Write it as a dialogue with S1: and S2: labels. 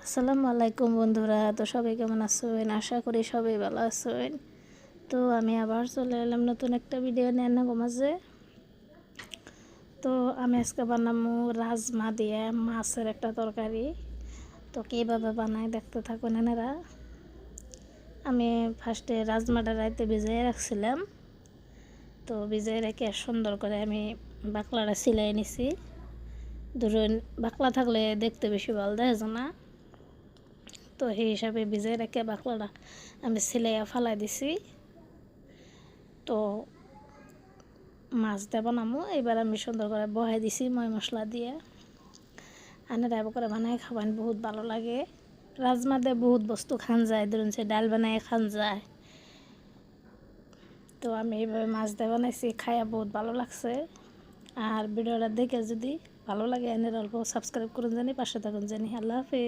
S1: আসসালামু আলাইকুম বন্ধুরা। তো সবাই কেমন আছেন? আশা করি সবাই ভালো আছেন। তো আমি আবার চলে এলাম নতুন একটা ভিডিও নিয়ে আপনাদের মাঝে। তো আমি আজকে বানাবো রাজমা দিয়ে মাছের একটা তরকারি। তো কীভাবে বানাই দেখতে থাকুন এনারা। আমি ফার্স্টে রাজমাটা রাইতে ভিজিয়ে রাখছিলাম। তো ভিজিয়ে রেখে সুন্দর করে আমি বাকলাটা সিলাই নিছি। ধরুন বাকলা থাকলে দেখতে বেশি ভালো দেখা না। তো সেই হিসাবে ভিজিয়ে রেখে বাকলাটা আমি সিলাইয়া ফালাই দিছি। তো মাছ দিয়ে বানাবো। এবার আমি সুন্দর করে বহাই দিছি ময় মশলা দিয়ে। আনে রাইব করে বানাই খাবেন, বহুত ভালো লাগে। রাজমা দিয়ে বহুত বস্তু খান যায়, ধরুন সে ডাল বানাই খান যায়। তো আমি এইভাবে মাছ দিয়ে বানাইছি, খাইয়া বহুত ভালো লাগছে। আর ভিডিওটা দেখে যদি ভালো লাগে এনে অল্প সাবস্ক্রাইব করুন জানি, পাশে থাকুন জানি। আল্লাহ হাফেজ।